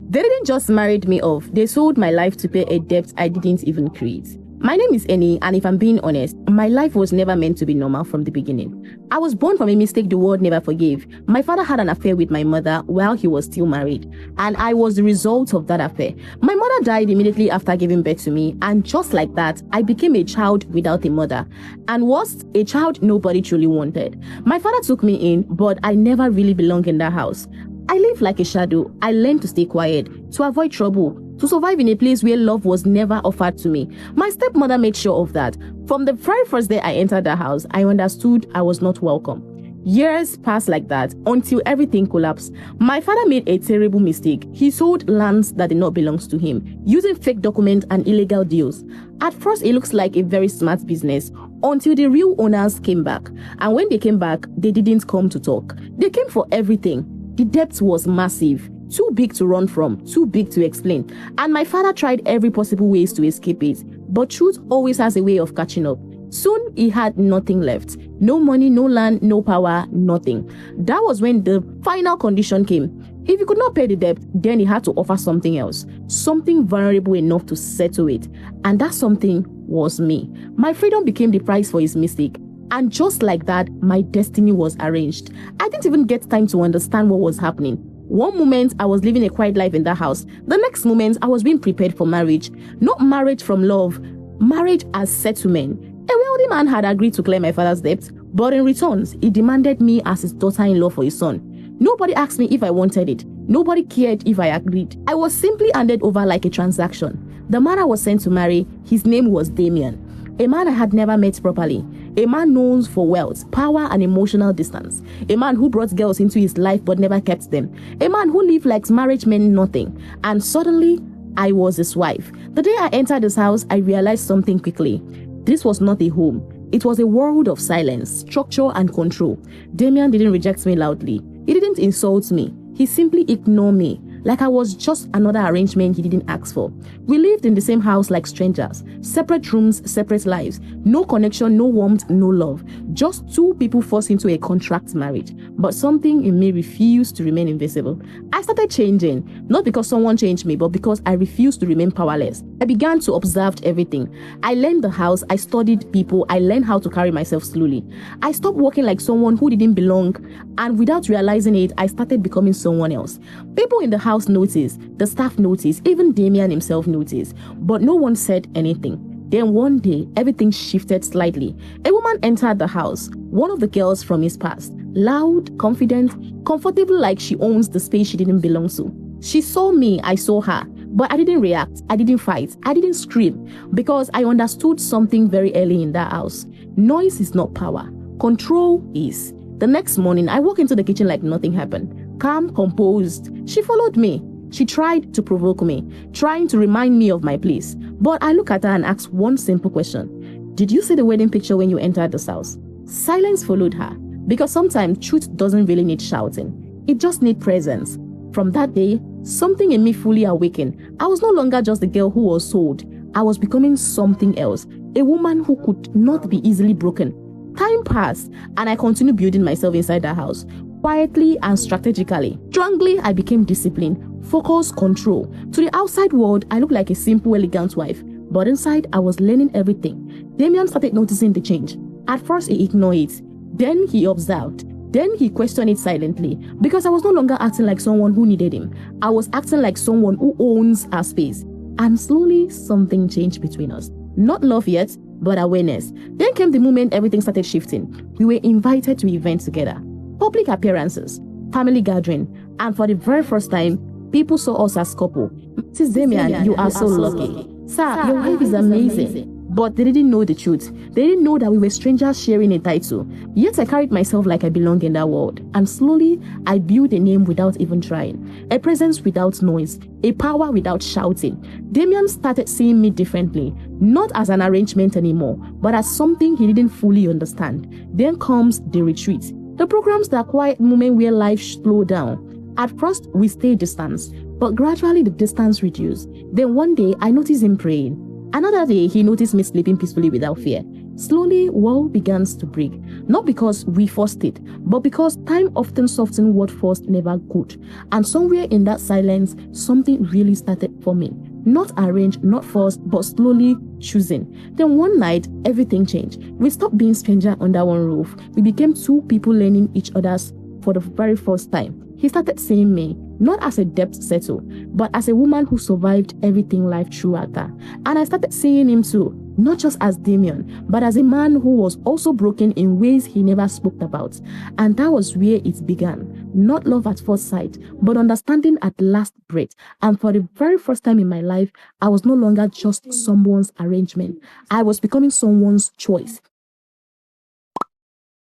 They didn't just marry me off, they sold my life to pay a debt I didn't even create. My name is Eni, and if I'm being honest, my life was never meant to be normal from the beginning. I was born from a mistake the world never forgave. My father had an affair with my mother while he was still married, and I was the result of that affair. My mother died immediately after giving birth to me, and just like that, I became a child without a mother, and was a child nobody truly wanted. My father took me in, but I never really belonged in that house. I lived like a shadow. I learned to stay quiet, to avoid trouble, to survive in a place where love was never offered to me. My stepmother made sure of that. From the very first day I entered the house, I understood I was not welcome. Years passed like that until everything collapsed. My father made a terrible mistake. He sold lands that did not belong to him, using fake documents and illegal deals. At first, it looks like a very smart business until the real owners came back. And when they came back, they didn't come to talk. They came for everything. The debt was massive. Too big to run from, too big to explain. And my father tried every possible ways to escape it. But truth always has a way of catching up. Soon, he had nothing left. No money, no land, no power, nothing. That was when the final condition came. If he could not pay the debt, then he had to offer something else. Something vulnerable enough to settle it. And that something was me. My freedom became the price for his mistake. And just like that, my destiny was arranged. I didn't even get time to understand what was happening. One moment, I was living a quiet life in that house. The next moment, I was being prepared for marriage. Not marriage from love, marriage as settlement. A wealthy man had agreed to clear my father's debt, but in return, he demanded me as his daughter-in-law for his son. Nobody asked me if I wanted it. Nobody cared if I agreed. I was simply handed over like a transaction. The man I was sent to marry, his name was Damien. A man I had never met properly. A man known for wealth, power, and emotional distance. A man who brought girls into his life but never kept them. A man who lived like marriage meant nothing. And suddenly, I was his wife. The day I entered this house, I realized something quickly. This was not a home. It was a world of silence, structure, and control. Damien didn't reject me loudly. He didn't insult me. He simply ignored me, like I was just another arrangement he didn't ask for. We lived in the same house like strangers. Separate rooms, separate lives. No connection, no warmth, no love. Just two people forced into a contract marriage. But something in me refused to remain invisible. I started changing, not because someone changed me, but because I refused to remain powerless. I began to observe everything. I learned the house, I studied people, I learned how to carry myself slowly. I stopped walking like someone who didn't belong, and without realizing it, I started becoming someone else. People in the house noticed, the staff noticed, even Damien himself noticed, but no one said anything. Then one day, everything shifted slightly. A woman entered the house, one of the girls from his past, loud, confident, comfortable like she owns the space she didn't belong to. She saw me, I saw her, but I didn't react, I didn't fight, I didn't scream, because I understood something very early in that house. Noise is not power, control is. The next morning, I walked into the kitchen like nothing happened. Calm, composed. She followed me. She tried to provoke me, trying to remind me of my place. But I look at her and ask one simple question. Did you see the wedding picture when you entered this house? Silence followed her, because sometimes truth doesn't really need shouting. It just needs presence. From that day, something in me fully awakened. I was no longer just the girl who was sold. I was becoming something else, a woman who could not be easily broken. Time passed, and I continued building myself inside the house. Quietly and strategically. Strongly, I became disciplined, focus, control. To the outside world, I looked like a simple, elegant wife. But inside, I was learning everything. Damien started noticing the change. At first, he ignored it. Then he observed. Then he questioned it silently. Because I was no longer acting like someone who needed him. I was acting like someone who owns our space. And slowly, something changed between us. Not love yet, but awareness. Then came the moment everything started shifting. We were invited to events together. Public appearances, family gathering, and for the very first time, people saw us as couple. Mrs. Damien, you are so lucky. Sir, your wife is amazing. But they didn't know the truth. They didn't know that we were strangers sharing a title. Yet I carried myself like I belonged in that world. And slowly, I built a name without even trying. A presence without noise. A power without shouting. Damien started seeing me differently. Not as an arrangement anymore, but as something he didn't fully understand. Then comes the retreat. The programs, that quiet moment where life slowed down. At first, we stayed distance, but gradually the distance reduced. Then one day, I noticed him praying. Another day, he noticed me sleeping peacefully without fear. Slowly, wall begins to break, not because we forced it, but because time often softens what forced never could. And somewhere in that silence, something really started forming. Not arranged, not forced, but slowly choosing. Then one night, everything changed. We stopped being strangers under one roof. We became two people learning each other's for the very first time. He started seeing me, not as a debt setter, but as a woman who survived everything life threw at her. And I started seeing him too, not just as Damien, but as a man who was also broken in ways he never spoke about. And that was where it began. Not love at first sight, but understanding at last breath. And for the very first time in my life, I was no longer just someone's arrangement. I was becoming someone's choice.